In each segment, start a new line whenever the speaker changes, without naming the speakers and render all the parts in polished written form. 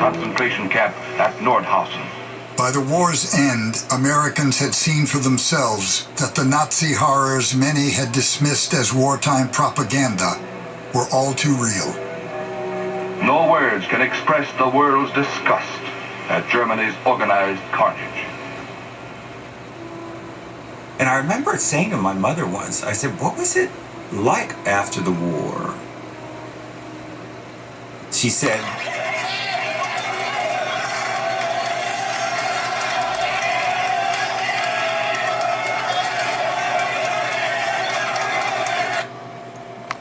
concentration camp at Nordhausen.
By the war's end, Americans had seen for themselves that the Nazi horrors many had dismissed as wartime propaganda were all too real.
No words can express the world's disgust at Germany's organized carnage.
And I remember saying to my mother once, I said, what was it like after the war? She said,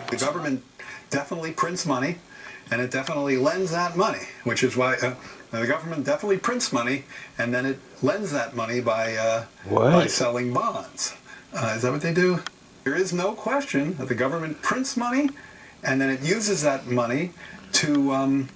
the government definitely prints money, and it definitely lends that money, which is why the government definitely prints money, and then it lends that money by selling bonds. Is that what they do? There is no question that the government prints money, and then it uses that money to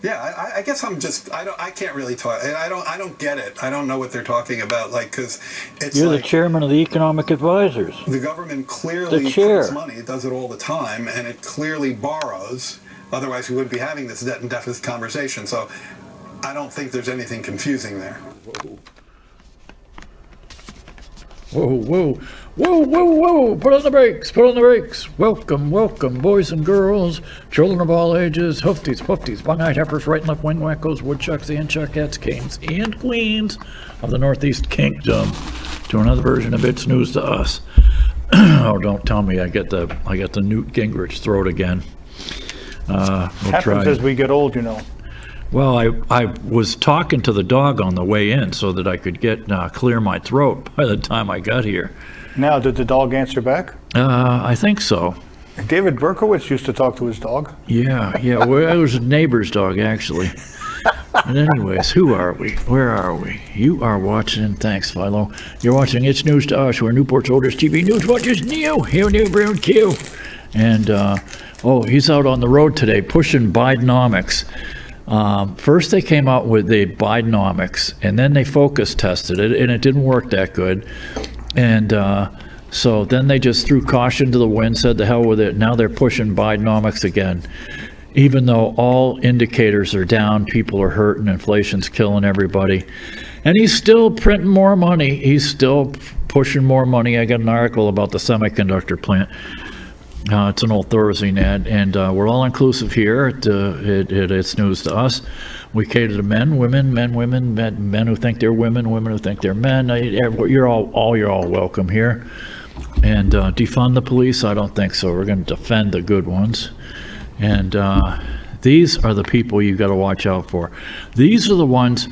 yeah, I guess I'm just I can't really talk. I don't get it. I don't know what they're talking about. Like, because it's
you're the chairman of the economic advisors.
The government clearly prints money. It does it all the time, and it clearly borrows. Otherwise, we wouldn't be having this debt and deficit conversation. So, I don't think there's anything confusing there.
Whoa, whoa, whoa, whoa, whoa, put on the brakes, put on the brakes. Welcome, welcome, boys and girls, children of all ages, hoofties, pufties, one-eyed heifers, right and left wing wackos, woodchucks and chuckettes, kings and queens of the Northeast Kingdom, to another version of It's News to Us. Oh, don't tell me I get the Newt Gingrich throat again.
Happens as we get old, you know.
Well, I was talking to the dog on the way in so that I could get clear my throat by the time I got here.
Now, did the dog answer back?
I think so.
David Berkowitz used to talk to his dog.
Yeah. Well, it was a neighbor's dog, actually. And anyways, who are we? Where are we? You are watching, thanks, Philo. You're watching It's News to Us, where Newport's oldest TV news watchers, Neo, New Brown Q. And, he's out on the road today pushing Bidenomics. First they came out with the Bidenomics, and then they focus tested it, and it didn't work that good. And so then they just threw caution to the wind, said the hell with it. Now they're pushing Bidenomics again. Even though all indicators are down, people are hurting, inflation's killing everybody. And he's still printing more money. He's still pushing more money. I got an article about the semiconductor plant. It's an old Thorazine ad, and we're all inclusive here at It's News to Us. We cater to men, women, men who think they're women who think they're men. You're all welcome here. And defund the police? I don't think so. We're going to defend the good ones. And these are the people you got to watch out for. These are the ones,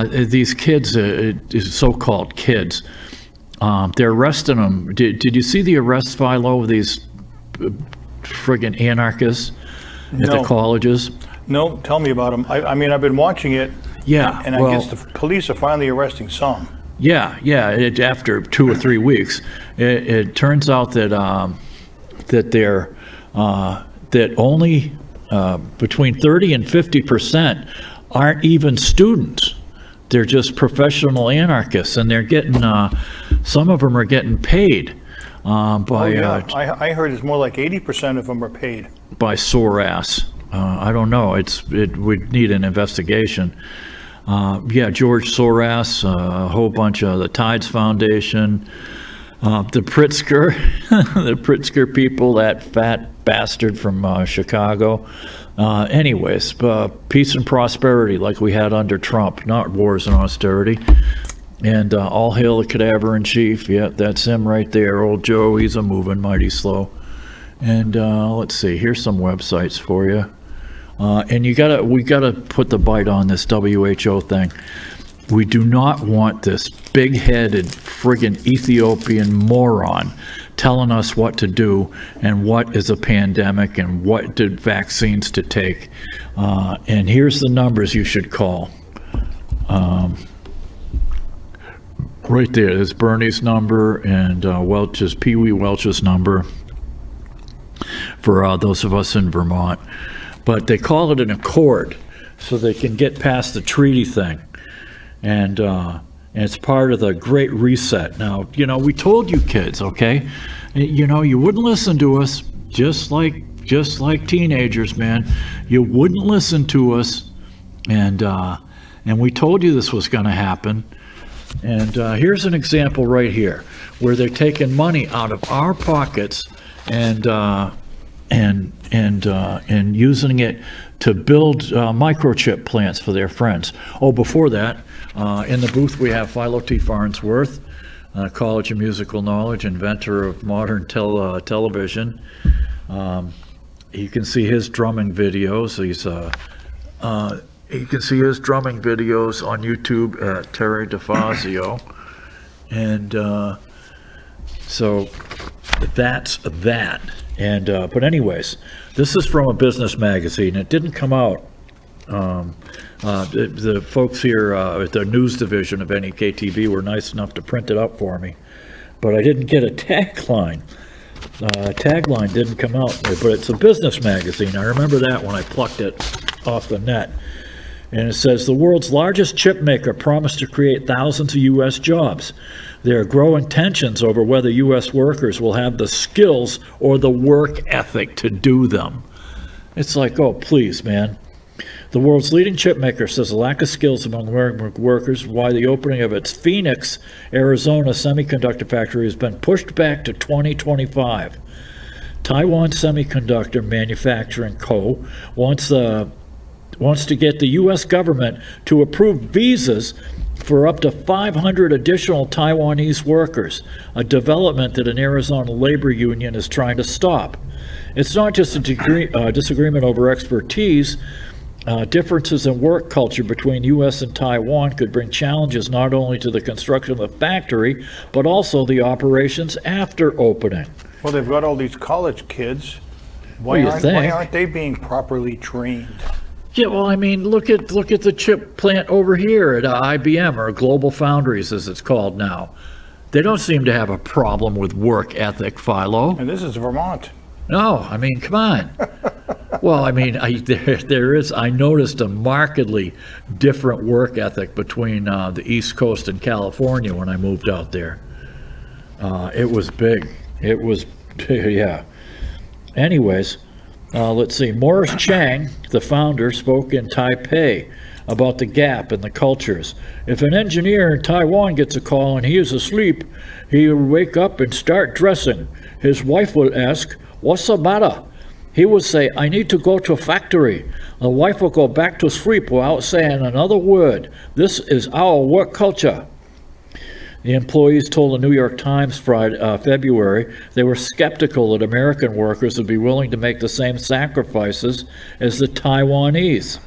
these kids, so-called kids. They're arresting them. Did you see the arrest, Philo, of these friggin' anarchists at the colleges?
No, tell me about them. I mean, I've been watching it.
Yeah,
and I guess the police are finally arresting some.
Yeah. After 2 or 3 weeks, it turns out that that only between 30 and 50% aren't even students. They're just professional anarchists, and they're getting some of them are getting paid.
I heard it's more like 80% of them are paid.
By Soros. I don't know. It would need an investigation. George Soros, a whole bunch of the Tides Foundation, the Pritzker, the Pritzker people, that fat bastard from Chicago. Anyways, peace and prosperity like we had under Trump, not wars and austerity. And all hail the cadaver-in-chief. Yeah, that's him right there. Old Joe, he's a moving mighty slow. And let's see, here's some websites for you. And we gotta put the bite on this WHO thing. We do not want this big-headed friggin' Ethiopian moron telling us what to do and what is a pandemic and what vaccines to take. And here's the numbers you should call. Right there, there's Bernie's number and Pee Wee Welch's number for those of us in Vermont. But they call it an accord so they can get past the treaty thing. And it's part of the Great Reset. Now, we told you kids, okay? You wouldn't listen to us, just like teenagers, man. You wouldn't listen to us, and we told you this was going to happen. And here's an example right here where they're taking money out of our pockets and using it to build microchip plants for their friends. Oh, before that, in the booth we have Philo T. Farnsworth, College of Musical Knowledge, inventor of modern television. You can see his drumming videos. You can see his drumming videos on YouTube at Terry DeFazio. And so that's that. And but anyways, this is from a business magazine. It didn't come out. The folks here at the news division of NEK-TV were nice enough to print it up for me, but I didn't get a tagline. Tagline didn't come out, but it's a business magazine. I remember that when I plucked it off the net. And it says, the world's largest chip maker promised to create thousands of U.S. jobs. There are growing tensions over whether U.S. workers will have the skills or the work ethic to do them. It's like, oh, please, man. The world's leading chip maker says a lack of skills among American workers is why the opening of its Phoenix, Arizona semiconductor factory has been pushed back to 2025. Taiwan Semiconductor Manufacturing Co. wants to get the U.S. government to approve visas for up to 500 additional Taiwanese workers, a development that an Arizona labor union is trying to stop. It's not just a disagreement over expertise. Differences in work culture between U.S. and Taiwan could bring challenges not only to the construction of the factory, but also the operations after opening.
Well, they've got all these college kids. Why aren't they being properly trained?
Yeah, well, I mean, look at the chip plant over here at IBM, or Global Foundries as it's called now. They don't seem to have a problem with work ethic, Philo.
And this is Vermont.
No, I mean, come on. Well, I mean, there is. I noticed a markedly different work ethic between the East Coast and California when I moved out there. It was big. It was, yeah. Anyways, let's see. Morris Chang, the founder, spoke in Taipei about the gap in the cultures. If an engineer in Taiwan gets a call and he is asleep, he would wake up and start dressing. His wife would ask, "What's the matter?" He would say, "I need to go to a factory." The wife will go back to sleep without saying another word. This is our work culture. The employees told the New York Times February they were skeptical that American workers would be willing to make the same sacrifices as the Taiwanese,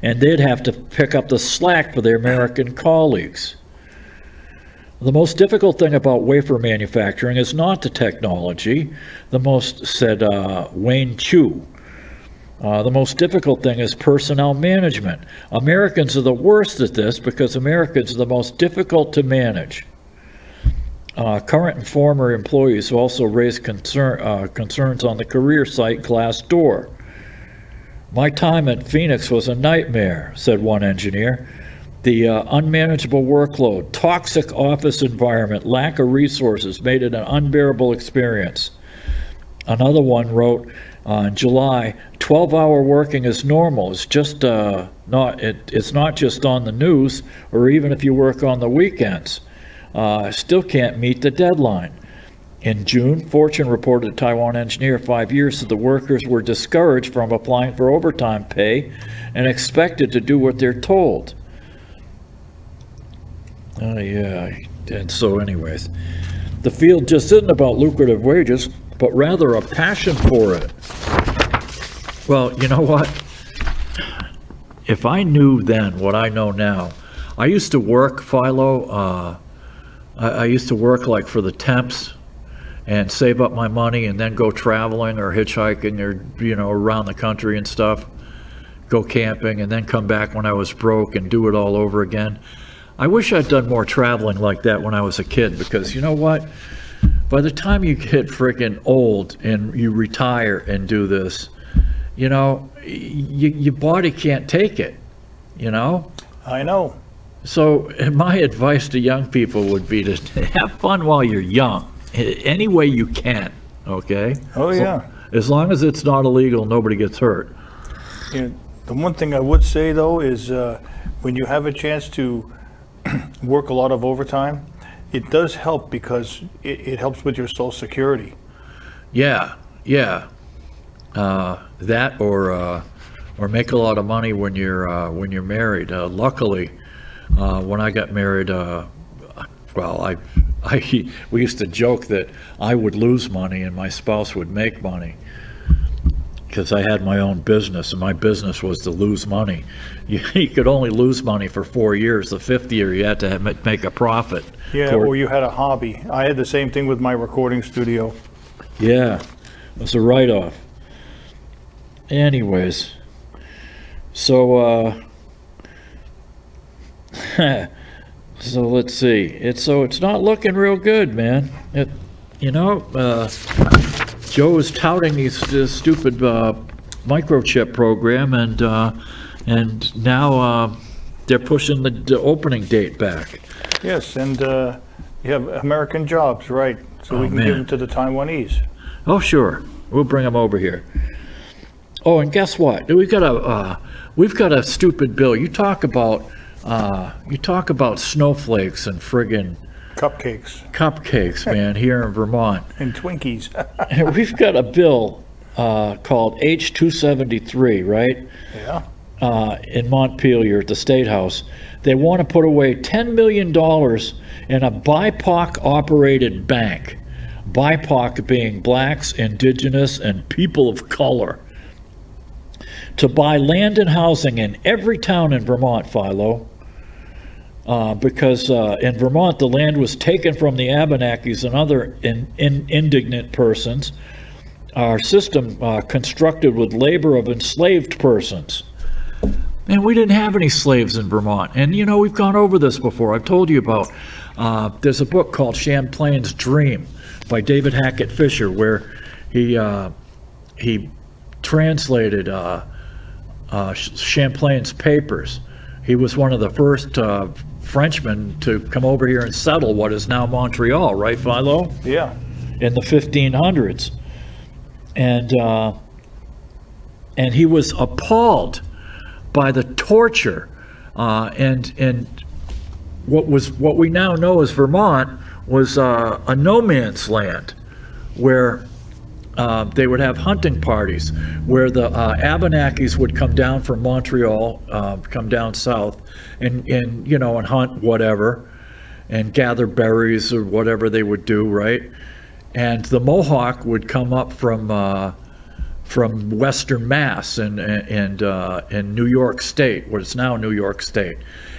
and they'd have to pick up the slack for their American colleagues. The most difficult thing about wafer manufacturing is not the technology, said Wayne Chu. The most difficult thing is personnel management. Americans are the worst at this because Americans are the most difficult to manage. Current and former employees also raised concerns on the career site Glassdoor. My time at Phoenix was a nightmare, said one engineer. The unmanageable workload, toxic office environment, lack of resources made it an unbearable experience. Another one wrote in July, 12-hour working is normal. It's just it's not just on the news, or even if you work on the weekends. Still can't meet the deadline. In June, Fortune reported a Taiwan engineer 5 years that the workers were discouraged from applying for overtime pay and expected to do what they're told. Yeah, and so anyways, the field just isn't about lucrative wages, but rather a passion for it. Well, you know what? If I knew then what I know now, I used to work, Philo, I used to work like for the temps and save up my money and then go traveling or hitchhiking or, around the country and stuff, go camping and then come back when I was broke and do it all over again. I wish I'd done more traveling like that when I was a kid, because you know what? By the time you get freaking old and you retire and do this, your body can't take it,
I know.
So my advice to young people would be to have fun while you're young, any way you can. okay?
Oh, yeah.
As long as it's not illegal, nobody gets hurt.
And the one thing I would say, though, is when you have a chance to work a lot of overtime, it does help because it helps with your Social Security.
Yeah, yeah. That or make a lot of money when you're married. Luckily, when I got married, we used to joke that I would lose money and my spouse would make money because I had my own business, and my business was to lose money. You could only lose money for 4 years. The fifth year, you had to make a profit.
Yeah, or you had a hobby. I had the same thing with my recording studio.
Yeah, it was a write-off. Anyways, so so let's see. It's not looking real good, man. Joe is touting this stupid microchip program, and now they're pushing the opening date back.
Yes, and you have American jobs, right? So we can give them to the Taiwanese.
Oh, sure. We'll bring them over here. Oh, and guess what? We've got a stupid bill. You talk about snowflakes and friggin' cupcakes, man, here in Vermont.
And Twinkies.
And we've got a bill called H-273, right?
Yeah.
In Montpelier at the State House. They want to put away $10 million in a BIPOC-operated bank. BIPOC being blacks, indigenous, and people of color, to buy land and housing in every town in Vermont, Philo. Because in Vermont, the land was taken from the Abenakis and other indignant persons. Our system constructed with labor of enslaved persons. And we didn't have any slaves in Vermont. And, we've gone over this before. I've told you about, there's a book called Champlain's Dream by David Hackett Fisher, where he translated Champlain's papers. He was one of the first Frenchmen to come over here and settle what is now Montreal, right, Philo?
Yeah.
In the 1500s. And he was appalled by the torture and what we now know as Vermont was a no man's land, where they would have hunting parties where the Abenakis would come down from Montreal, come down south, and hunt whatever, and gather berries or whatever they would do, right? And the Mohawk would come up from Western Mass and New York State, what is now New York State,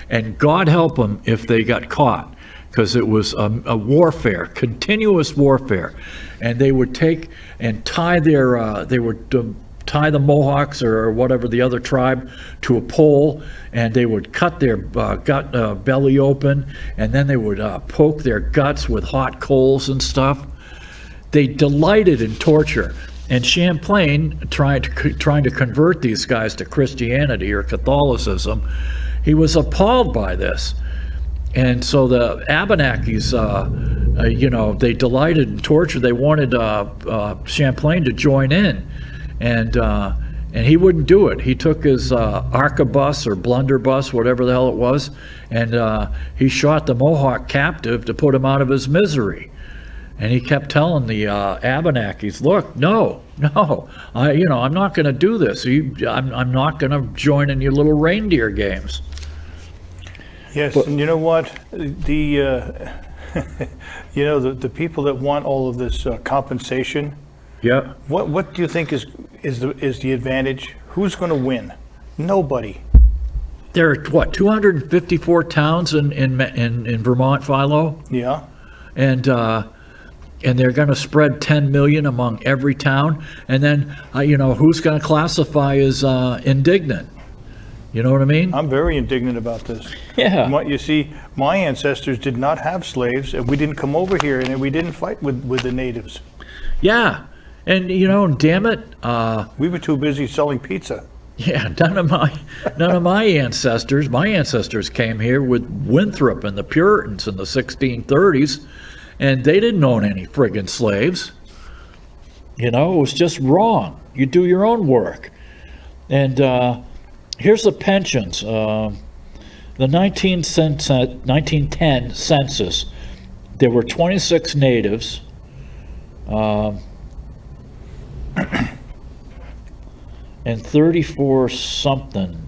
and God help them if they got caught, because it was a warfare, continuous warfare. And they would take and tie tie the Mohawks or whatever the other tribe to a pole, and they would cut their belly open, and then they would poke their guts with hot coals and stuff. They delighted in torture. And Champlain, trying to convert these guys to Christianity or Catholicism, he was appalled by this. And so the Abenakis, they delighted in torture. They wanted Champlain to join in, and he wouldn't do it. He took his arquebus or blunderbuss, whatever the hell it was, and he shot the Mohawk captive to put him out of his misery. And he kept telling the Abenakis, "Look, no, I'm not going to do this. I'm not going to join in your little reindeer games."
Yes, and you know what? The the people that want all of this compensation.
Yeah.
What do you think is the advantage? Who's going to win? Nobody.
There are 254 towns in Vermont, Philo?
Yeah.
And they're going to spread 10 million among every town, and then who's going to classify as indignant? You know what I mean?
I'm very indignant about this.
Yeah.
You see, my ancestors did not have slaves, and we didn't come over here, and we didn't fight with the natives.
Yeah, and damn it,
we were too busy selling pizza.
Yeah, none of my ancestors. My ancestors came here with Winthrop and the Puritans in the 1630s, and they didn't own any friggin' slaves. You know, it was just wrong. You do your own work. And here's the pensions. The 1910 census, there were 26 natives. And 34 something.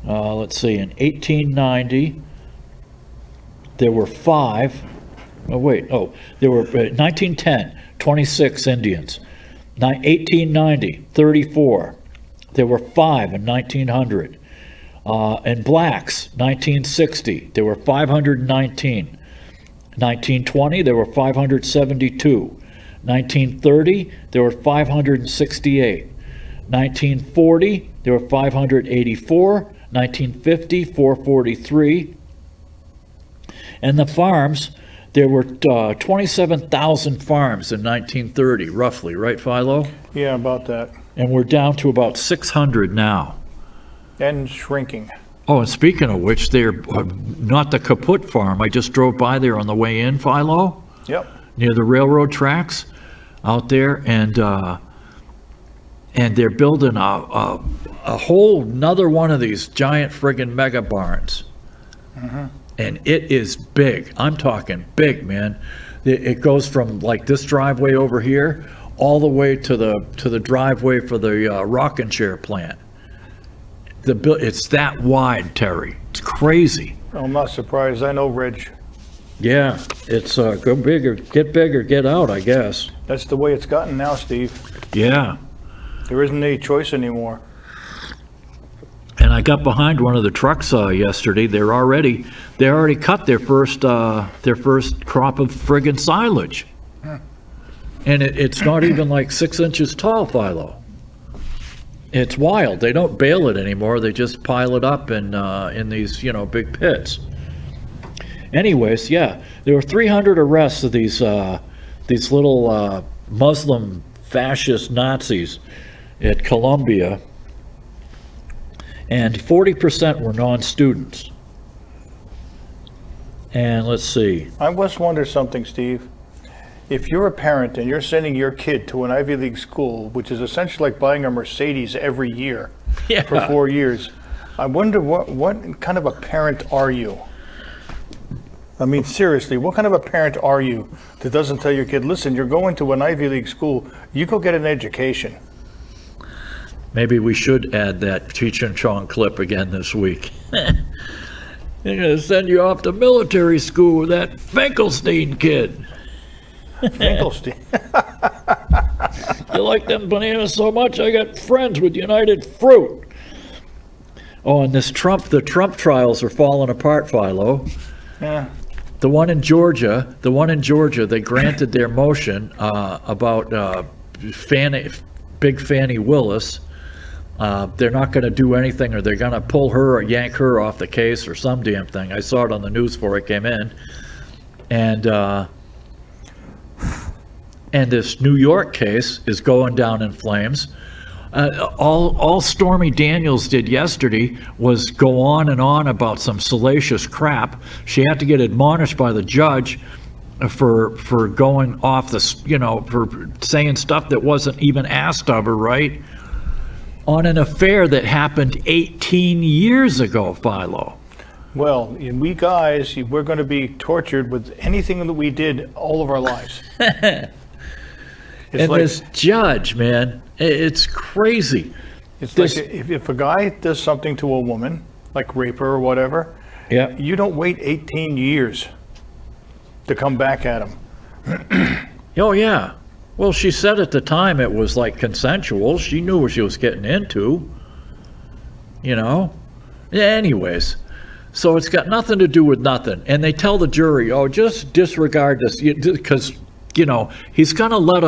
Let's see, in 1890, there were 5. There were 1910, 26 Indians. 1890, 34. There were 5 in 1900. And blacks, 1960, there were 519. 1920, there were 572. 1930, there were 568. 1940, there were 584. 1950, 443. And the farms, there were 27,000 farms in 1930, roughly, right, Philo?
Yeah, about that.
And we're down to about 600 now.
And shrinking.
Oh, and speaking of which, they're not the Kaput farm. I just drove by there on the way in, Philo.
Yep.
Near the railroad tracks out there, and they're building a whole another one of these giant friggin' mega barns.
Mm-hmm.
And it is big. I'm talking big, man. It goes from like this driveway over here all the way to the driveway for the rocking chair plant. It's that wide, Terry. It's crazy.
I'm not surprised. I know, Reg.
Yeah, it's go bigger, get out, I guess.
That's the way it's gotten now, Steve.
Yeah.
There isn't any choice anymore.
And I got behind one of the trucks yesterday. They already cut their first crop of friggin' silage. And it's not even like 6 inches tall, Philo. It's wild. They don't bale it anymore. They just pile it up in these, big pits. Anyways, yeah, there were 300 arrests of these little Muslim fascist Nazis at Columbia, and 40% were non-students. And let's see.
I just wonder something, Steve. If you're a parent and you're sending your kid to an Ivy League school, which is essentially like buying a Mercedes every year for 4 years, I wonder what kind of a parent are you? I mean, seriously, what kind of a parent are you that doesn't tell your kid, listen, you're going to an Ivy League school, you go get an education?
Maybe we should add that Cheech and Chong clip again this week. They're going to send you off to military school with that Finkelstein kid.
Finkelstein.
You like them bananas so much, I got friends with United Fruit. Oh, and the Trump trials are falling apart, Philo.
Yeah.
The one in Georgia, they granted their motion about Big Fannie Willis. They're not going to do anything, or they're going to pull her or yank her off the case or some damn thing. I saw it on the news before it came in. And this New York case is going down in flames. All Stormy Daniels did yesterday was go on and on about some salacious crap. She had to get admonished by the judge for going off for saying stuff that wasn't even asked of her, right? On an affair that happened 18 years ago, Philo.
Well, we guys, we're going to be tortured with anything that we did all of our lives.
And this judge, man, it's crazy.
It's like if a guy does something to a woman, like rape her or whatever,
yeah,
you don't wait 18 years to come back at him.
Oh, yeah. Well, she said at the time it was like consensual. She knew what she was getting into, Yeah, anyways. So it's got nothing to do with nothing. And they tell the jury, oh, just disregard this, because he's going to let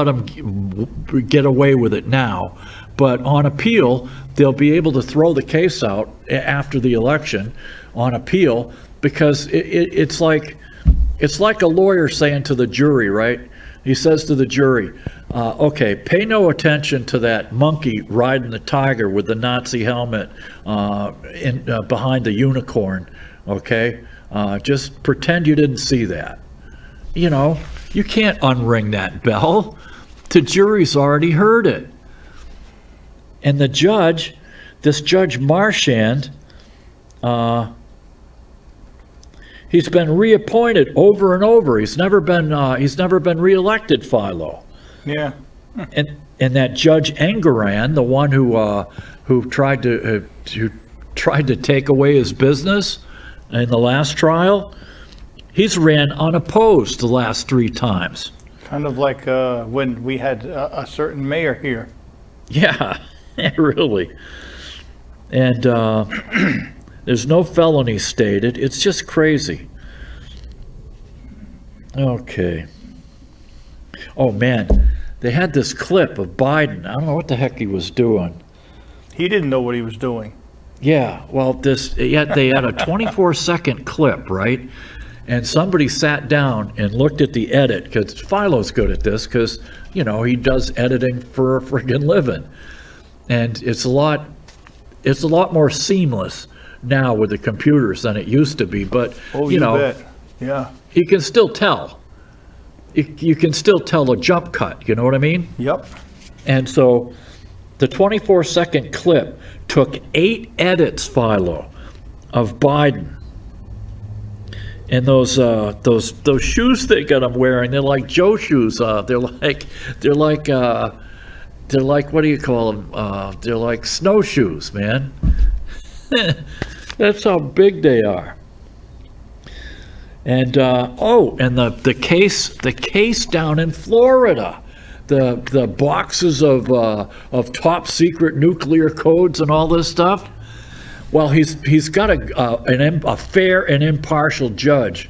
him get away with it now. But on appeal, they'll be able to throw the case out after the election on appeal, because it's like a lawyer saying to the jury, right? He says to the jury, okay, pay no attention to that monkey riding the tiger with the Nazi helmet behind the unicorn, okay? Just pretend you didn't see that. You can't unring that bell. The jury's already heard it. And the judge, this Judge Marchand, he's been reappointed over and over. He's never been reelected, Philo.
Yeah.
And that Judge Engoron, the one who tried to take away his business in the last trial, he's ran unopposed the last 3 times.
Kind of like when we had a certain mayor here.
Yeah, really. And there's no felony stated. It's just crazy. Okay. Oh, man. They had this clip of Biden. I don't know what the heck he was doing.
He didn't know what he was doing.
Yeah, well, they had a 24-second clip, right? And somebody sat down and looked at the edit, because Philo's good at this, because, you know, he does editing for a friggin' living. And it's a lot more seamless now with the computers than it used to be. But,
you know, bet. Yeah.
You can still tell. You can still tell a jump cut, you know what I mean?
Yep.
And so the 24-second clip took 8 edits, Philo, of Biden. And those shoes they got him wearing, they're like Joe shoes. They're like what do you call them? They're like snowshoes, man. That's how big they are. And the case down in Florida, the boxes of top secret nuclear codes and all this stuff. Well, he's got a fair and impartial judge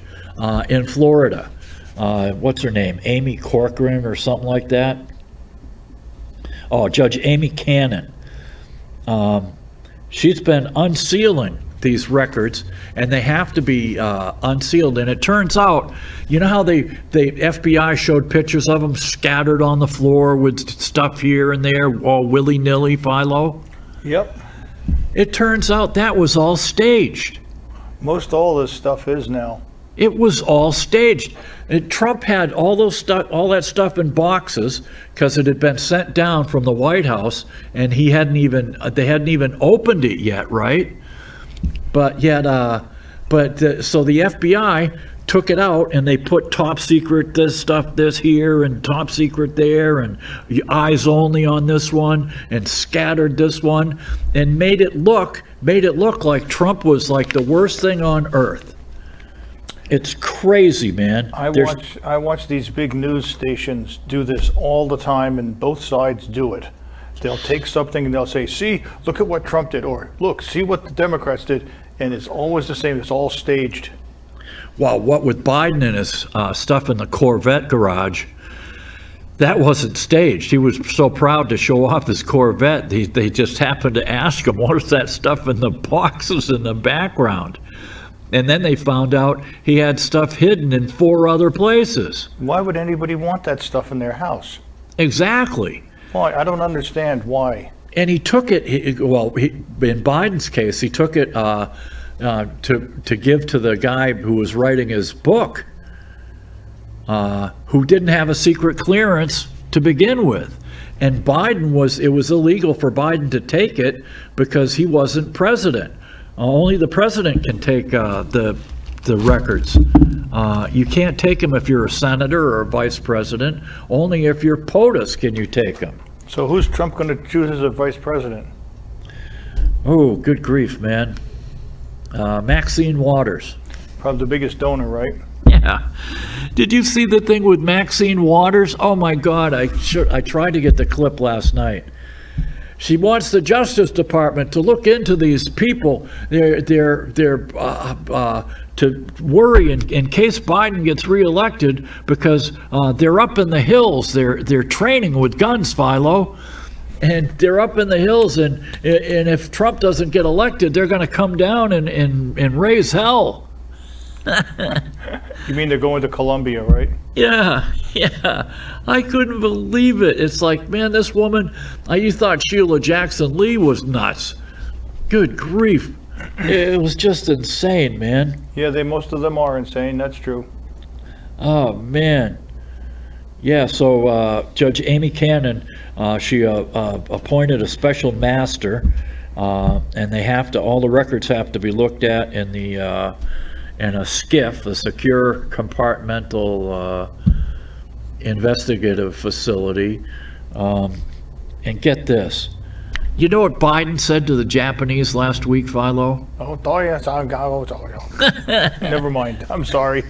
in Florida. What's her name? Amy Corcoran or something like that. Oh, Judge Amy Cannon. She's been unsealing these records, and they have to be unsealed. And it turns out, you know how the FBI showed pictures of them scattered on the floor with stuff here and there, all willy-nilly, Philo?
Yep.
It turns out that was all staged.
Most all this stuff is now.
It was all staged. And Trump had all that stuff in boxes because it had been sent down from the White House, and they hadn't even opened it yet, right? But yet, so the FBI took it out and they put top secret this here and top secret there and eyes only on this one and scattered this one and made it look like Trump was like the worst thing on earth. It's crazy, man.
I watch these big news stations do this all the time, and both sides do it. They'll take something and they'll say, see, look at what Trump did, or look, see what the Democrats did, and it's always the same. It's all staged.
Well, what with Biden and his stuff in the Corvette garage, that wasn't staged. He was so proud to show off his Corvette. They just happened to ask him, what is that stuff in the boxes in the background? And then they found out he had stuff hidden in 4 other places.
Why would anybody want that stuff in their house?
Exactly.
Why? I don't understand why.
And he took it, in Biden's case, he took it to give to the guy who was writing his book, who didn't have a secret clearance to begin with. And it was illegal for Biden to take it because he wasn't president. Only the president can take the records. You can't take them if you're a senator or a vice president. Only if you're POTUS can you take them.
So who's Trump going to choose as a vice president?
Oh, good grief, man. Maxine Waters.
Probably the biggest donor, right?
Yeah. Did you see the thing with Maxine Waters? Oh my God, I tried to get the clip last night. She wants the Justice Department to look into these people. They're to worry in case Biden gets reelected because they're up in the hills. They're training with guns, Philo, and they're up in the hills. And if Trump doesn't get elected, they're going to come down and raise hell.
You mean they're going to Colombia, right?
Yeah. I couldn't believe it. It's like, man, this woman, you thought Sheila Jackson Lee was nuts. Good grief. It was just insane, man.
Yeah, most of them are insane. That's true.
Oh, man. Yeah, so Judge Amy Cannon, she appointed a special master, and they have to, all the records have to be looked at in the in a SCIF, a secure compartmental investigative facility. And get this, you know what Biden said to the Japanese last week, Philo?
Never mind. I'm sorry.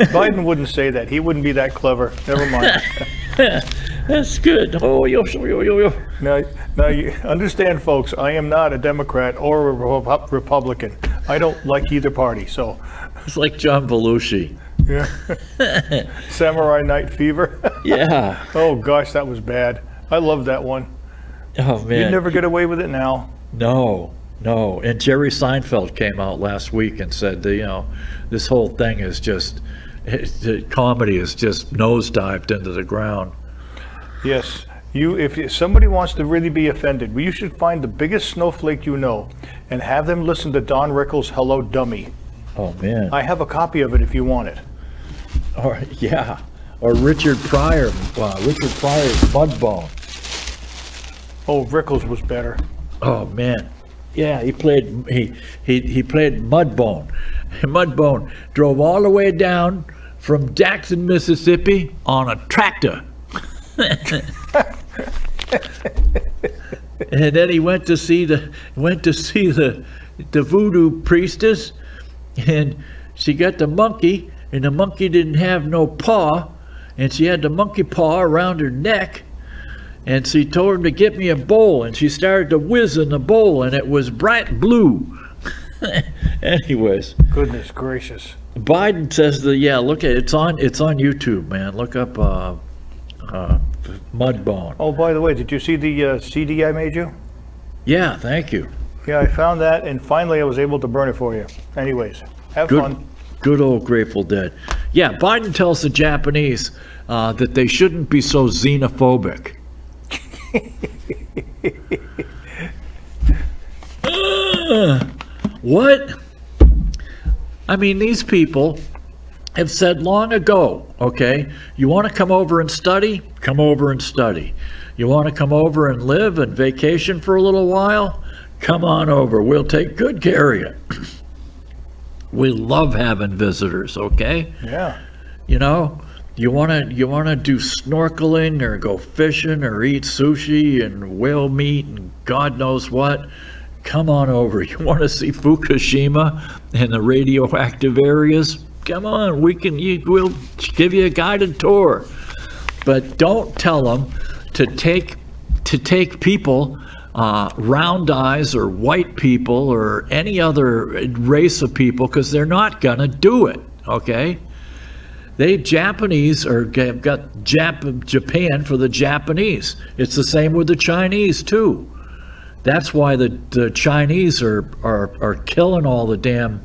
Biden wouldn't say that. He wouldn't be that clever. Never mind.
That's good. Oh, yo.
Now, you understand, folks, I am not a Democrat or a Republican. I don't like either party, so.
It's like John Belushi.
Yeah. Samurai Night Fever.
Yeah.
Oh, gosh, that was bad. I love that one.
Oh, man.
You'd never get away with it now.
No. And Jerry Seinfeld came out last week and said that, this whole thing is just, the comedy is just nosedived into the ground.
Yes. If somebody wants to really be offended, you should find the biggest snowflake you know and have them listen to Don Rickles' Hello, Dummy.
Oh, man.
I have a copy of it if you want it.
Or Richard Pryor's Mudbone.
Oh, Rickles was better.
Oh, man. Yeah, he played Mudbone. Mudbone drove all the way down from Jackson, Mississippi on a tractor. And then he went to see the voodoo priestess, and she got the monkey, and the monkey didn't have no paw, and she had the monkey paw around her neck, and she told him to get me a bowl, and she started to whiz in the bowl, and it was bright blue. Anyways.
Goodness gracious.
Biden says look at it's on YouTube, man. Look up Mudbone.
Oh, by the way, did you see the CD I made you?
Yeah, thank you.
Yeah, I found that, and finally I was able to burn it for you. Anyways, have fun.
Good old Grateful Dead. Yeah, Biden tells the Japanese that they shouldn't be so xenophobic. What? I mean, these people have said long ago, okay, you want to come over and study? Come over and study. You want to come over and live and vacation for a little while? Come on over. We'll take good care of you. We love having visitors, okay?
Yeah.
You want to do snorkeling or go fishing or eat sushi and whale meat and God knows what? Come on over. You want to see Fukushima and the radioactive areas? Come on, we'll give you a guided tour. But don't tell them to take people, round eyes or white people or any other race of people, because they're not gonna do it, okay? Japanese have got Japan for the Japanese. It's the same with the Chinese too. That's why the Chinese are killing all the damn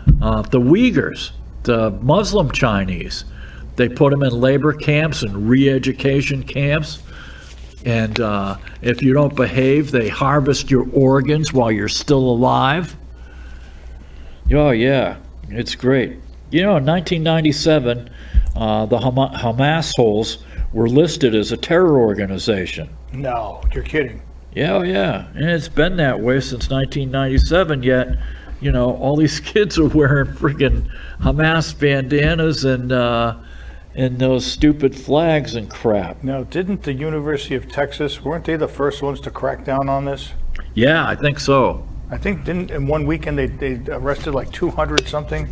the Uyghurs, the Muslim Chinese. They put them in labor camps and re-education camps, and if you don't behave, they harvest your organs while you're still alive. Oh yeah, it's great. In 1997, the Hamas holes were listed as a terror organization.
No, you're kidding.
Yeah, and it's been that way since 1997, yet, all these kids are wearing freaking Hamas bandanas and those stupid flags and crap.
Now, didn't the University of Texas, weren't they the first ones to crack down on this?
Yeah, I think so.
I think in one weekend they arrested like 200 something.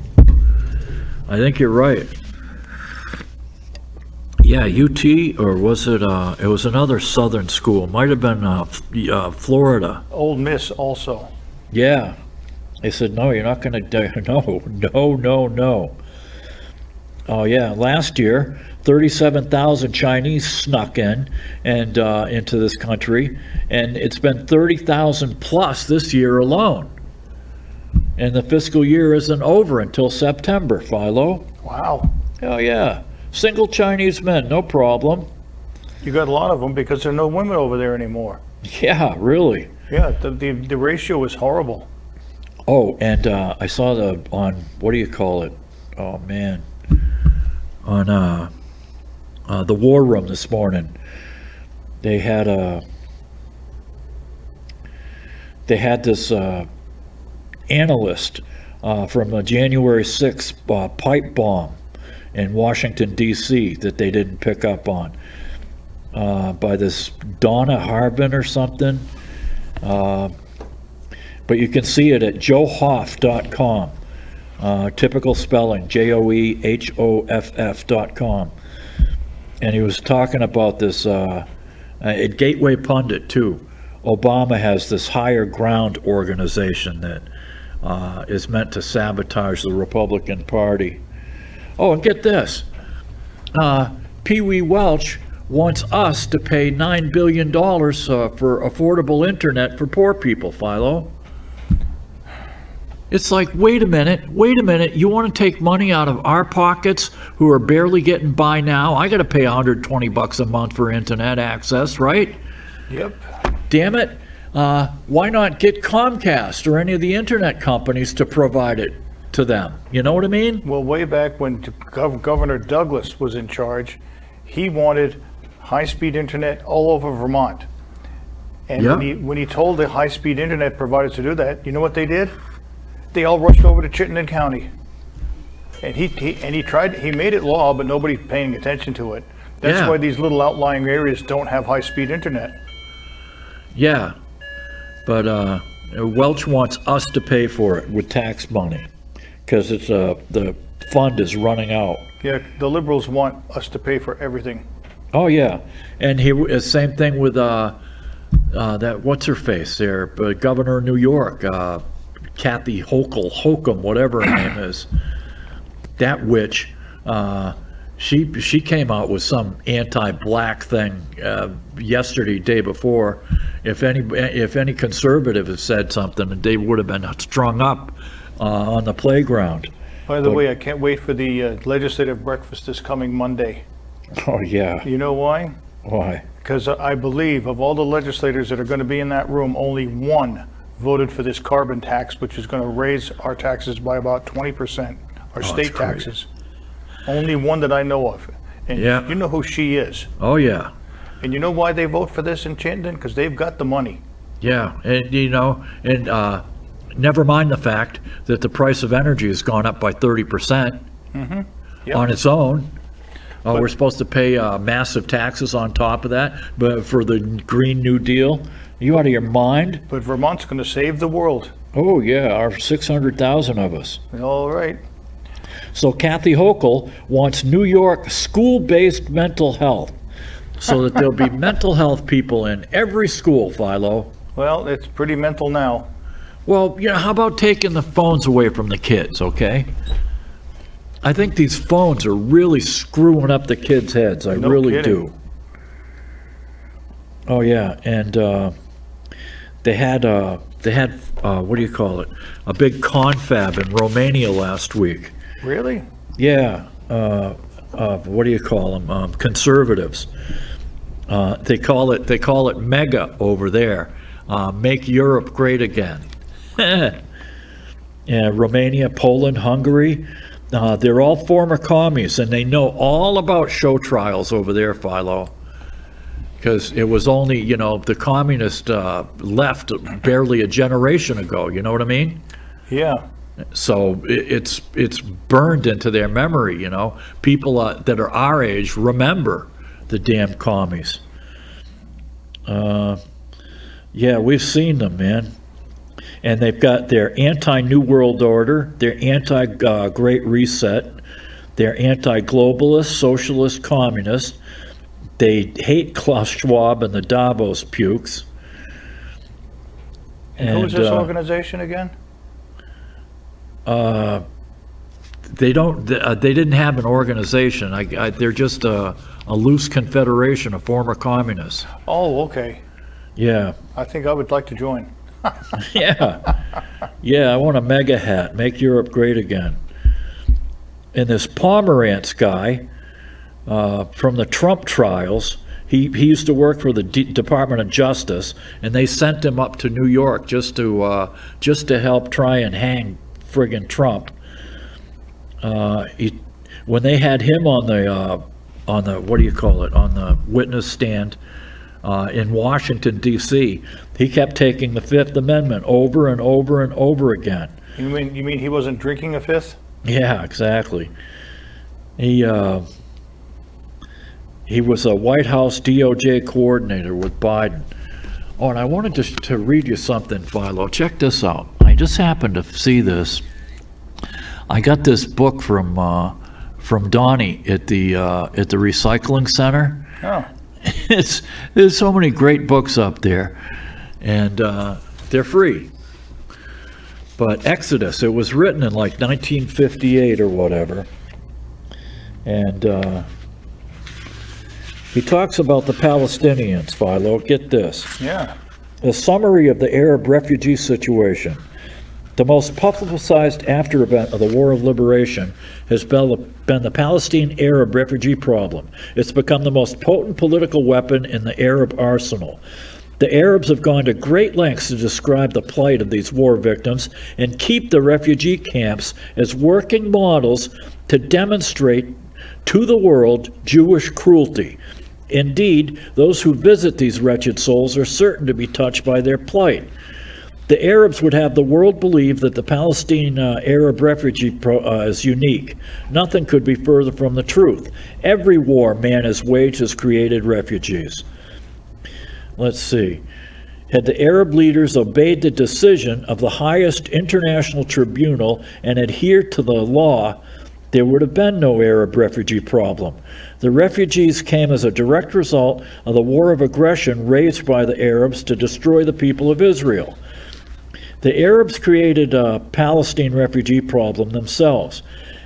I think you're right. Yeah, UT, or was it, it was another southern school. Might have been Florida.
Ole Miss also.
Yeah. They said, no, you're not going to do, no. Oh, yeah, last year, 37,000 Chinese snuck in and into this country, and it's been 30,000 plus this year alone. And the fiscal year isn't over until September, Philo.
Wow.
Oh, yeah. Single Chinese men, no problem.
You got a lot of them because there are no women over there anymore.
Yeah, really.
Yeah, the ratio is horrible.
Oh, and I saw on, what do you call it? Oh, man. on the War Room this morning. They had this analyst from a January 6th pipe bomb in Washington, D.C. that they didn't pick up on by this Donna Harbin or something. But you can see it at joehoff.com. Typical spelling, JOEHOFF.com. And he was talking about this at Gateway Pundit, too. Obama has this higher ground organization that is meant to sabotage the Republican Party. Oh, and get this. Pee Wee Welch wants us to pay $9 billion for affordable internet for poor people, Philo. It's like, wait a minute, you want to take money out of our pockets who are barely getting by now? I got to pay $120 a month for internet access, right?
Yep.
Damn it. Why not get Comcast or any of the internet companies to provide it to them? You know what I mean?
Well, way back when Governor Douglas was in charge, he wanted high-speed internet all over Vermont. And when he told the high-speed internet providers to do that, you know what they did? They all rushed over to Chittenden County. And he made it law, but nobody's paying attention to it. That's why these little outlying areas don't have high-speed internet.
Yeah, but Welch wants us to pay for it with tax money because it's the fund is running out.
Yeah, the liberals want us to pay for everything.
Oh yeah, and same thing with that what's her face there, Governor of New York, Kathy Hochul, whatever her name is. That witch, she came out with some anti-black thing yesterday, day before. If any conservative had said something, they would have been strung up on the playground.
By the way, I can't wait for the legislative breakfast this coming Monday.
Oh yeah.
You know why?
Why?
Because I believe of all the legislators that are going to be in that room, only one voted for this carbon tax, which is going to raise our taxes by about 20%, our state taxes. Only one that I know of. And you know who she is.
Oh yeah.
And you know why they vote for this in Chittenden? Because they've got the money.
Yeah, and never mind the fact that the price of energy has gone up by 30% on its own. We're supposed to pay massive taxes on top of that, but for the Green New Deal. You out of your mind?
But Vermont's going to save the world.
Oh yeah, our 600,000 of us.
All right.
So Kathy Hochul wants New York school-based mental health, so that there'll be mental health people in every school, Philo.
Well, it's pretty mental now.
Well, how about taking the phones away from the kids, okay? I think these phones are really screwing up the kids' heads. I really do. Oh yeah, and they had what do you call it? A big confab in Romania last week.
Really?
Yeah. What do you call them? Conservatives. They call it MEGA over there. Make Europe great again. Yeah, Romania, Poland, Hungary. They're all former commies, and they know all about show trials over there, Philo. Because it was only, the communist left barely a generation ago. You know what I mean?
Yeah.
So it's burned into their memory. People that are our age remember the damn commies. Yeah, we've seen them, man. And they've got their anti-New World Order, their anti-Great Reset, they're anti-globalist, socialist, communist. They hate Klaus Schwab and the Davos pukes.
And who is this organization again?
They didn't have an organization. They're just a loose confederation of former communists.
Oh, okay.
Yeah.
I think I would like to join.
Yeah. Yeah, I want a mega hat. Make Europe great again. And this Pomerantz guy from the Trump trials, he used to work for the Department of Justice, and they sent him up to New York just to help try and hang friggin' Trump. when they had him on the what do you call it, on the witness stand in Washington, D.C., he kept taking the Fifth Amendment over and over and over again.
You mean he wasn't drinking a fifth?
Yeah, exactly. He was a White House DOJ coordinator with Biden. Oh, and I wanted to read you something, Philo. Check this out. I just happened to see this. I got this book from Donnie at the recycling center.
Oh.
There's so many great books up there, and they're free. But Exodus, it was written in like 1958 or whatever, and he talks about the Palestinians, Philo. Get this.
Yeah.
A summary of the Arab refugee situation. The most publicized after event of the War of Liberation has been the Palestine Arab refugee problem. It's become the most potent political weapon in the Arab arsenal. The Arabs have gone to great lengths to describe the plight of these war victims and keep the refugee camps as working models to demonstrate to the world Jewish cruelty. Indeed, those who visit these wretched souls are certain to be touched by their plight. The Arabs would have the world believe that the Palestine Arab refugee is unique. Nothing could be further from the truth. Every war man has waged has created refugees. Let's see. Had the Arab leaders obeyed the decision of the highest international tribunal and adhered to the law, there would have been no Arab refugee problem. The refugees came as a direct result of the war of aggression raised by the Arabs to destroy the people of Israel. The Arabs created a Palestine refugee problem themselves.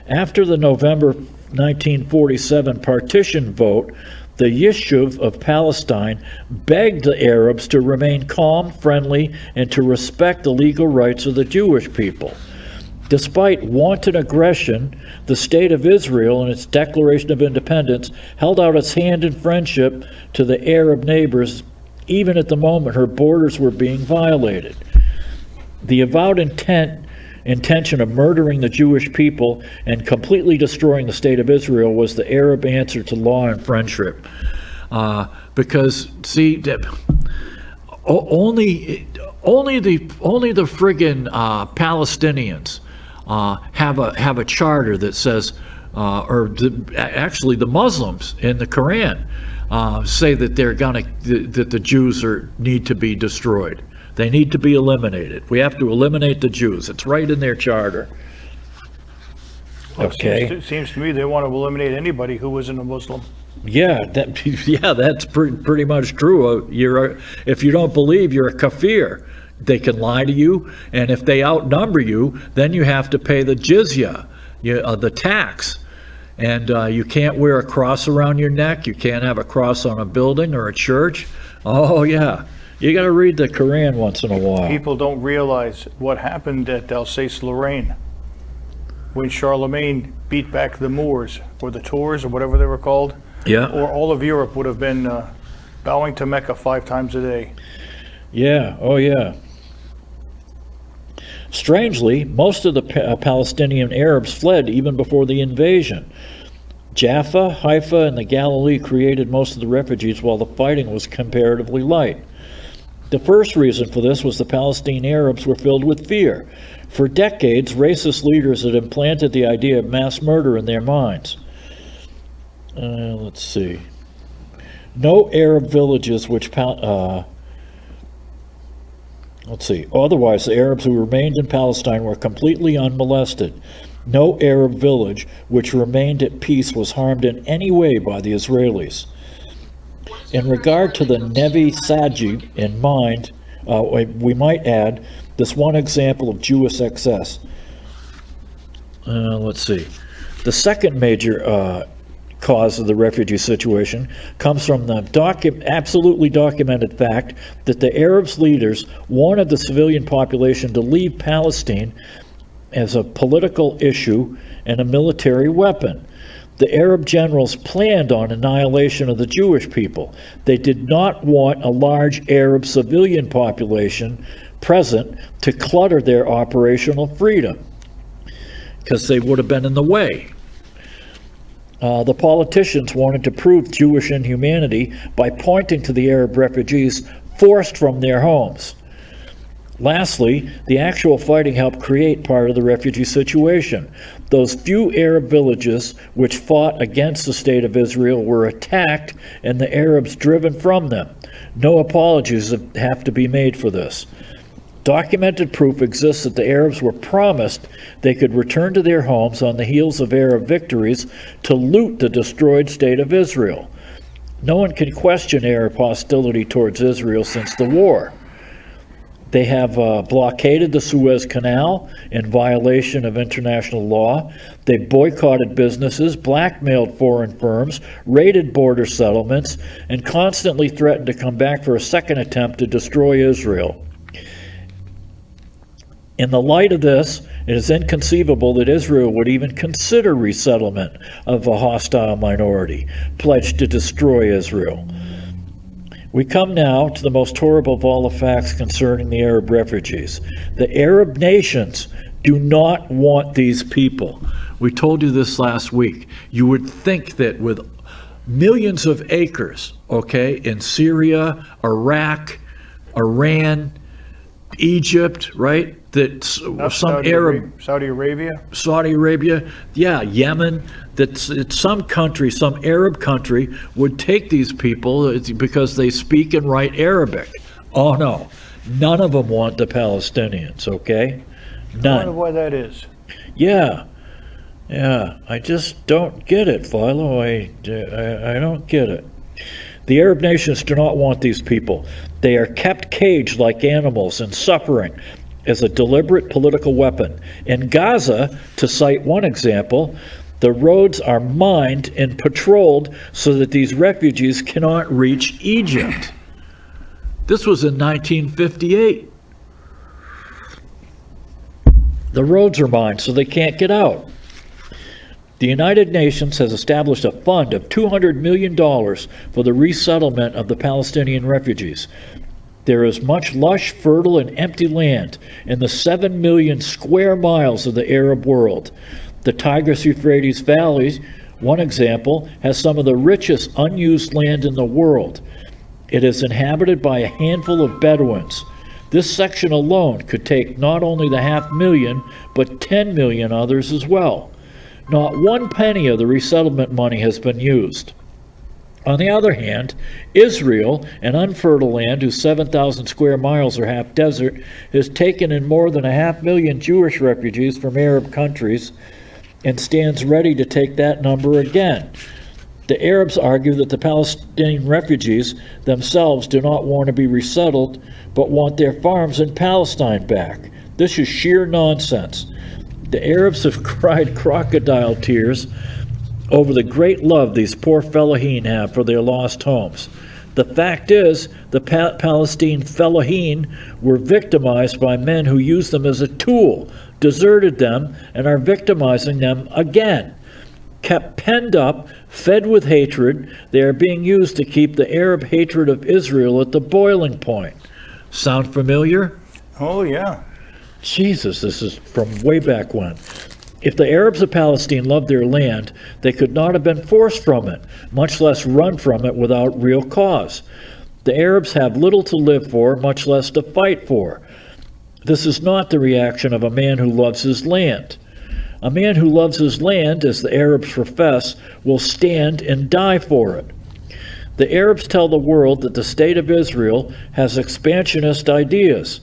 After the November 1947 partition vote, the Yishuv of Palestine begged the Arabs to remain calm, friendly, and to respect the legal rights of the Jewish people. Despite wanton aggression, the State of Israel, in its Declaration of Independence, held out its hand in friendship to the Arab neighbors, even at the moment her borders were being violated. The avowed intention of murdering the Jewish people and completely destroying the State of Israel was the Arab answer to law and friendship. Because, see, only the friggin' Palestinians have a charter that says, actually the Muslims in the Quran say that that the Jews need to be destroyed. They need to be eliminated. We have to eliminate the Jews. It's right in their charter. Okay.
It seems to me they want to eliminate anybody who isn't a Muslim.
Yeah, that's pretty much true. If you don't believe, you're a kafir. They can lie to you, and if they outnumber you, then you have to pay the jizya, the tax. And you can't wear a cross around your neck. You can't have a cross on a building or a church. Oh, yeah. You got to read the Quran once in a while.
People don't realize what happened at Alsace-Lorraine when Charlemagne beat back the Moors, or the Tours, or whatever they were called.
Yeah.
Or all of Europe would have been bowing to Mecca 5 times a day.
Yeah. Oh, yeah. Strangely, most of the Palestinian Arabs fled even before the invasion. Jaffa, Haifa, and the Galilee created most of the refugees while the fighting was comparatively light. The first reason for this was the Palestinian Arabs were filled with fear. For decades, racist leaders had implanted the idea of mass murder in their minds. Let's see. No Arab villages Otherwise, the Arabs who remained in Palestine were completely unmolested. No Arab village which remained at peace was harmed in any way by the Israelis. In regard to the Nevi Saji in mind, we might add this one example of Jewish excess. Let's see. The second major cause of the refugee situation comes from the absolutely documented fact that the Arabs leaders wanted the civilian population to leave Palestine as a political issue and a military weapon. The Arab generals planned on annihilation of the Jewish people. They did not want a large Arab civilian population present to clutter their operational freedom, because they would have been in the way. The politicians wanted to prove Jewish inhumanity by pointing to the Arab refugees forced from their homes. Lastly, the actual fighting helped create part of the refugee situation. Those few Arab villages which fought against the State of Israel were attacked and the Arabs driven from them. No apologies have to be made for this. Documented proof exists that the Arabs were promised they could return to their homes on the heels of Arab victories to loot the destroyed State of Israel. No one can question Arab hostility towards Israel since the war. They have blockaded the Suez Canal in violation of international law. They boycotted businesses, blackmailed foreign firms, raided border settlements, and constantly threatened to come back for a second attempt to destroy Israel. In the light of this, it is inconceivable that Israel would even consider resettlement of a hostile minority pledged to destroy Israel. We come now to the most horrible of all the facts concerning the Arab refugees. The Arab nations do not want these people. We told you this last week. You would think that with millions of acres, okay, in Syria, Iraq, Iran, Egypt, right? That some
Saudi
Arabia, yeah, Yemen, that some country, some Arab country would take these people because they speak and write Arabic. Oh no, none of them want the Palestinians, okay? None.
I wonder why that is.
Yeah, I just don't get it, Philo. I don't get it. The Arab nations do not want these people. They are kept caged like animals and suffering as a deliberate political weapon. In Gaza, to cite one example, the roads are mined and patrolled so that these refugees cannot reach Egypt. This was in 1958. The roads are mined so they can't get out. The United Nations has established a fund of $200 million for the resettlement of the Palestinian refugees. There is much lush, fertile, and empty land in the 7 million square miles of the Arab world. The Tigris-Euphrates Valley, one example, has some of the richest unused land in the world. It is inhabited by a handful of Bedouins. This section alone could take not only the 500,000, but 10 million others as well. Not one penny of the resettlement money has been used. On the other hand, Israel, an unfertile land whose 7,000 square miles are half desert, has taken in more than 500,000 Jewish refugees from Arab countries and stands ready to take that number again. The Arabs argue that the Palestinian refugees themselves do not want to be resettled, but want their farms in Palestine back. This is sheer nonsense. The Arabs have cried crocodile tears over the great love these poor fellaheen have for their lost homes. The fact is, the Palestine fellaheen were victimized by men who used them as a tool, deserted them, and are victimizing them again. Kept penned up, fed with hatred, they are being used to keep the Arab hatred of Israel at the boiling point. Sound familiar?
Oh, yeah.
Jesus, this is from way back when. If the Arabs of Palestine loved their land, they could not have been forced from it, much less run from it without real cause. The Arabs have little to live for, much less to fight for. This is not the reaction of a man who loves his land. A man who loves his land, as the Arabs profess, will stand and die for it. The Arabs tell the world that the State of Israel has expansionist ideas.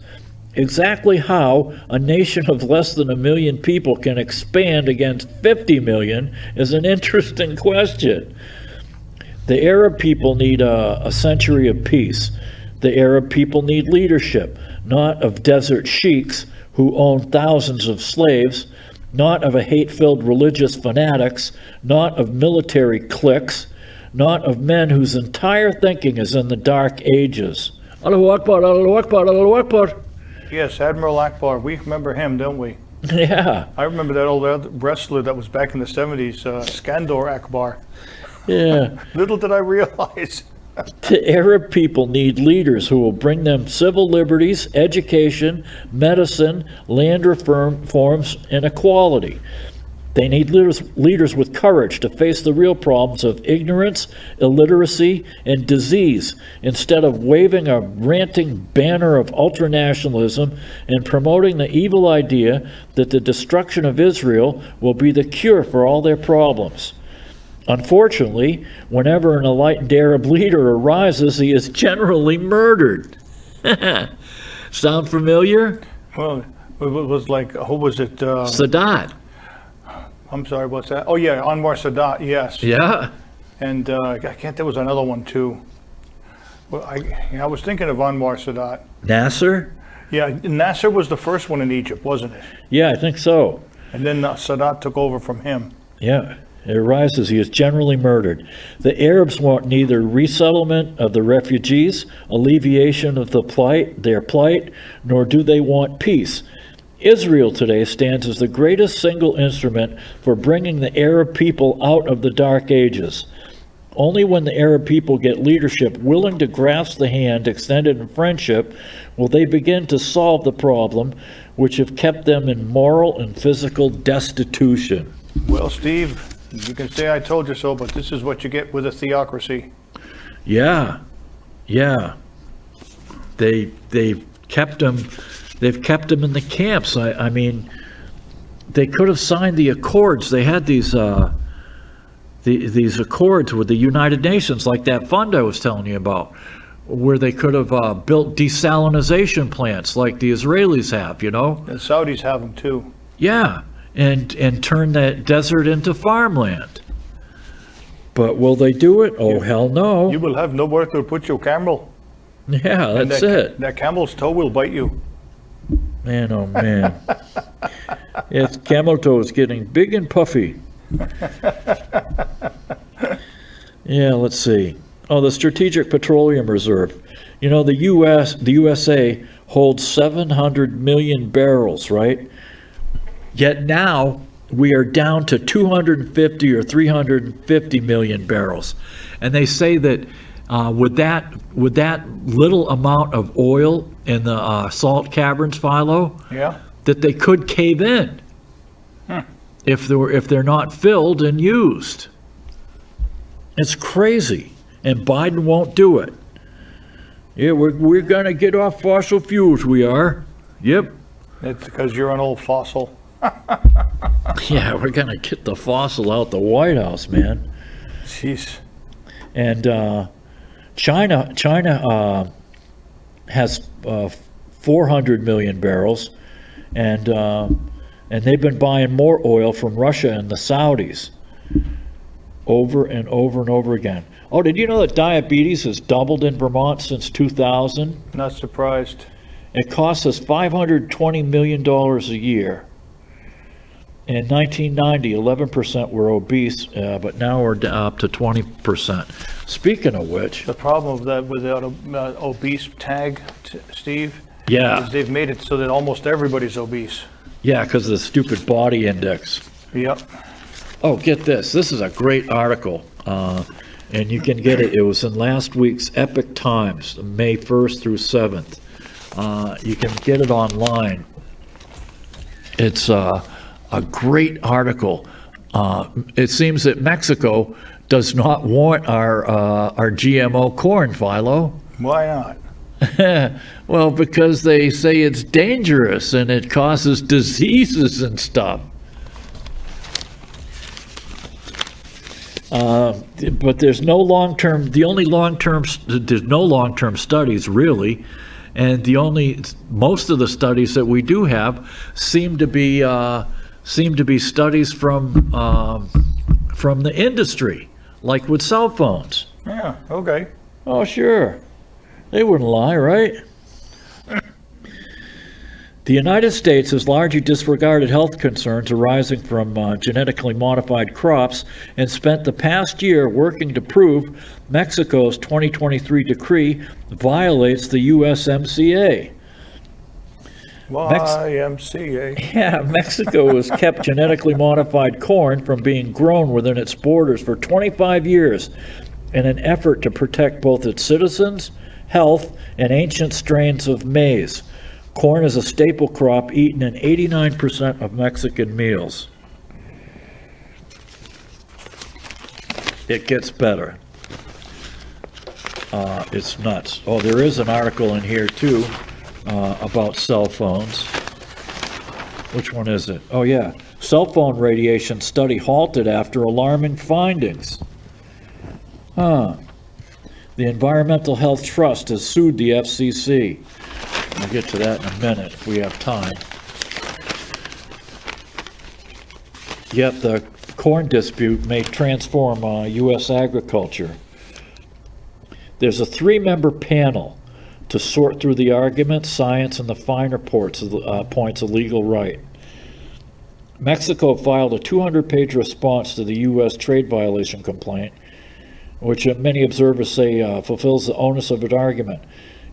Exactly how a nation of less than 1 million people can expand against 50 million is an interesting question. The Arab people need a century of peace. The Arab people need leadership, not of desert sheiks who own thousands of slaves, not of a hate-filled religious fanatics, not of military cliques, not of men whose entire thinking is in the dark ages. Allahu Akbar, Allahu Akbar, Allahu Akbar.
Yes, Admiral Akbar. We remember him, don't we?
Yeah.
I remember that old wrestler that was back in the 70s, Skandor Akbar.
Yeah.
Little did I realize.
The Arab people need leaders who will bring them civil liberties, education, medicine, land reforms, and equality. They need leaders with courage to face the real problems of ignorance, illiteracy, and disease, instead of waving a ranting banner of ultranationalism and promoting the evil idea that the destruction of Israel will be the cure for all their problems. Unfortunately, whenever an enlightened Arab leader arises, he is generally murdered. Sound familiar?
Well, it was like, who was it?
Sadat.
I'm sorry, what's that? Oh yeah, Anwar Sadat, yes.
Yeah.
And I can't, there was another one too. Well, I was thinking of Anwar Sadat.
Nasser?
Yeah, Nasser was the first one in Egypt, wasn't it?
Yeah, I think so.
And then Sadat took over from him.
Yeah. It arises, he is generally murdered. The Arabs want neither resettlement of the refugees, alleviation of their plight, nor do they want peace. Israel today stands as the greatest single instrument for bringing the Arab people out of the Dark Ages. Only when the Arab people get leadership willing to grasp the hand extended in friendship will they begin to solve the problem which have kept them in moral and physical destitution.
Well, Steve, you can say I told you so, but this is what you get with a theocracy.
Yeah. They've kept them in the camps. I mean, they could have signed the accords. They had these accords with the United Nations, like that fund I was telling you about, where they could have built desalination plants like the Israelis have, you know?
The Saudis have them too.
Yeah, and turn that desert into farmland. But will they do it? Oh, hell no.
You will have nowhere to put your camel.
Yeah,
And
that's it.
That camel's toe will bite you.
Man, oh man. Its camel toe is getting big and puffy. Yeah, let's see. Oh, the Strategic Petroleum Reserve. You know, the USA holds 700 million barrels, right? Yet now we are down to 250 or 350 million barrels. And they say that with that little amount of oil in the salt caverns, Philo,
Yeah.
that they could cave in if they're not filled and used. It's crazy, and Biden won't do it. Yeah, we're gonna get off fossil fuels. We are. Yep.
It's because you're an old fossil.
Yeah, we're gonna get the fossil out the White House, man.
Jeez.
And China has 400 million barrels, and they've been buying more oil from Russia and the Saudis over and over and over again. Oh, did you know that diabetes has doubled in Vermont since 2000?
Not surprised.
It costs us $520 million a year. In 1990, 11% were obese, but now we're up to 20%. Speaking of which,
The problem of that with the obese tag, Steve,
yeah,
is they've made it so that almost everybody's obese.
yeah, because of the stupid body index.
Yep.
Oh, get this. This is a great article, and you can get it. It was in last week's Epic Times, May 1st through 7th. You can get it online. It's a great article. It seems that Mexico does not want our GMO corn, Philo.
Why not?
Well, because they say it's dangerous and it causes diseases and stuff. But there's no long-term. There's no long-term studies really, and most of the studies that we do have seem to be studies from the industry, like with cell phones.
Yeah, okay.
Oh, sure. They wouldn't lie, right? The United States has largely disregarded health concerns arising from genetically modified crops and spent the past year working to prove Mexico's 2023 decree violates the USMCA.
YMCA.
Yeah, Mexico has kept genetically modified corn from being grown within its borders for 25 years in an effort to protect both its citizens' health and ancient strains of maize. Corn is a staple crop eaten in 89% of Mexican meals. It gets better. It's nuts. Oh, there is an article in here too about cell phones. Which one is it? Oh yeah, cell phone radiation study halted after alarming findings. The Environmental Health Trust has sued the FCC. I'll get to that in a minute if we have time. Yet the corn dispute may transform U.S. agriculture. There's a 3-member panel to sort through the arguments, science, and the finer points of legal right. Mexico filed a 200-page response to the U.S. trade violation complaint, which many observers say fulfills the onus of its argument.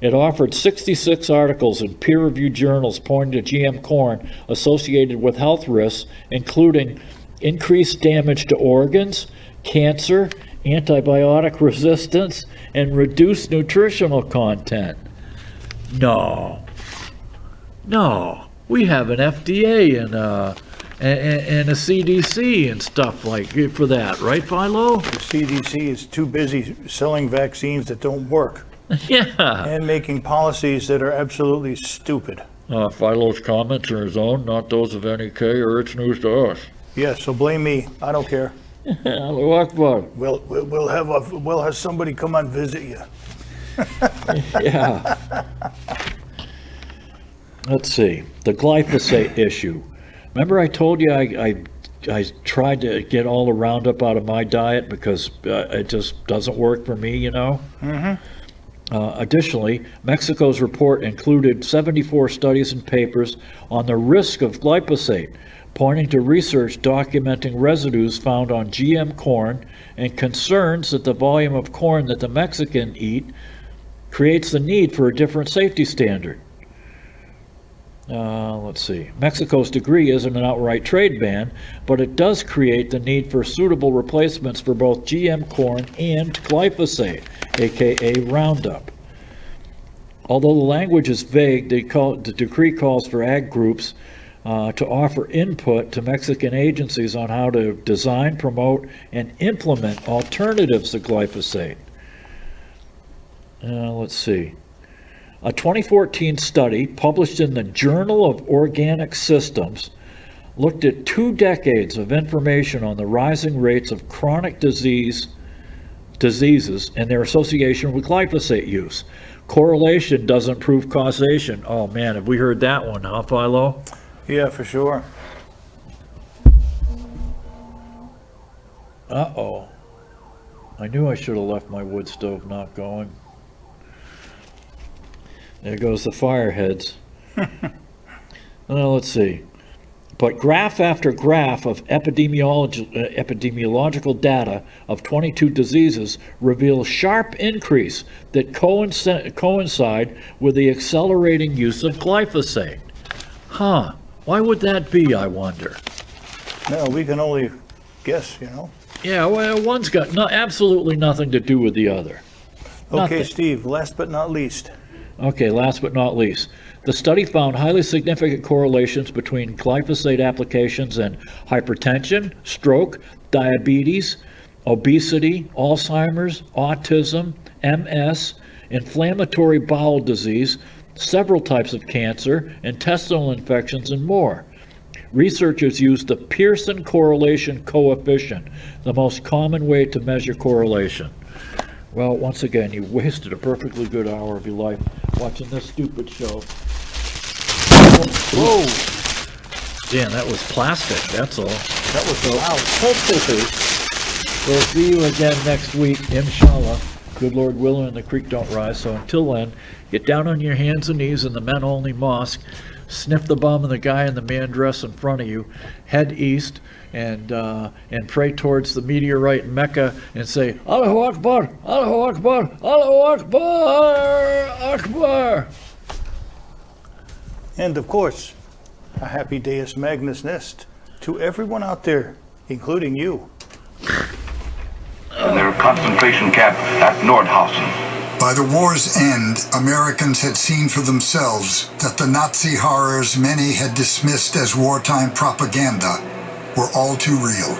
It offered 66 articles in peer-reviewed journals pointing to GM corn associated with health risks, including increased damage to organs, cancer, antibiotic resistance, and reduced nutritional content. No, we have an FDA and a CDC and stuff like for that, right, Philo?
The CDC is too busy selling vaccines that don't work.
Yeah.
And making policies that are absolutely stupid.
Philo's comments are his own, not those of NEK or It's News to Us.
Yeah, so blame me. I don't care.
Allahu Akbar.
We'll have somebody come and visit you.
Yeah. Let's see. The glyphosate issue. Remember I told you I tried to get all the Roundup out of my diet because it just doesn't work for me, you know?
Mm-hmm.
Additionally, Mexico's report included 74 studies and papers on the risk of glyphosate, pointing to research documenting residues found on GM corn and concerns that the volume of corn that the Mexican eat creates the need for a different safety standard. Let's see. Mexico's decree isn't an outright trade ban, but it does create the need for suitable replacements for both GM corn and glyphosate, aka Roundup. Although the language is vague, the decree calls for ag groups to offer input to Mexican agencies on how to design, promote, and implement alternatives to glyphosate. Let's see. A 2014 study published in the Journal of Organic Systems looked at 2 decades of information on the rising rates of chronic diseases and their association with glyphosate use. Correlation doesn't prove causation. Oh man, have we heard that one, huh, Philo?
Yeah, for sure.
Uh-oh. I knew I should have left my wood stove not going. There goes the fire heads. Well, let's see. But graph after graph of epidemiological data of 22 diseases reveal sharp increase that coincide with the accelerating use of glyphosate. Huh. Why would that be, I wonder?
No, we can only guess, you know.
Yeah, well, one's got absolutely nothing to do with the other.
Okay,
Nothing.
Steve, last but not least.
Okay, last but not least. The study found highly significant correlations between glyphosate applications and hypertension, stroke, diabetes, obesity, Alzheimer's, autism, MS, inflammatory bowel disease, several types of cancer, intestinal infections, and more. Researchers used the Pearson correlation coefficient, the most common way to measure correlation. Well, once again, you wasted a perfectly good hour of your life watching this stupid show. Whoa! Damn, that was plastic, that's all.
That was loud.
We'll see you again next week, inshallah. Good Lord willing and the creek don't rise. So until then, get down on your hands and knees in the men-only mosque, sniff the bum of the guy in the man dress in front of you, head east, and pray towards the meteorite in Mecca and say, Allahu Akbar, Allahu Akbar, Allahu Akbar, Akbar.
And of course, a happy Deus Magnus Nest to everyone out there, including you.
In their concentration camp at Nordhausen.
By the war's end, Americans had seen for themselves that the Nazi horrors many had dismissed as wartime propaganda were all too real.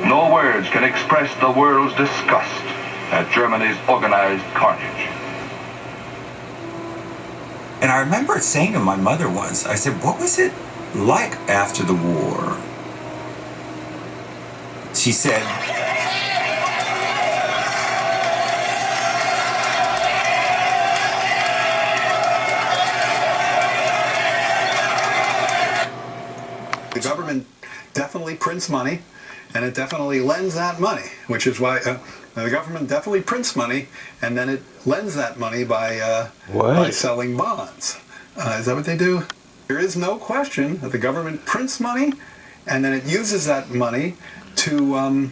No words can express the world's disgust at Germany's organized carnage.
And I remember saying to my mother once, I said, what was it like after the war? She said,
the government definitely prints money, and it definitely lends that money, which is why the government definitely prints money, and then it lends that money by selling bonds. Is that what they do? There is no question that the government prints money, and then it uses that money to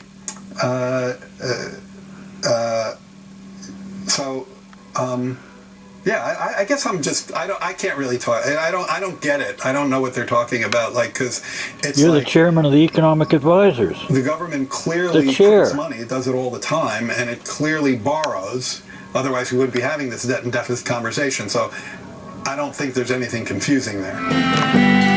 yeah, I guess I'm just I can't really talk. I don't get it. I don't know what they're talking about. Like, because it's
You're
like
the chairman of the economic advisors.
the government clearly prints money. It does it all the time, and it clearly borrows. Otherwise, we wouldn't be having this debt and deficit conversation. So, I don't think there's anything confusing there.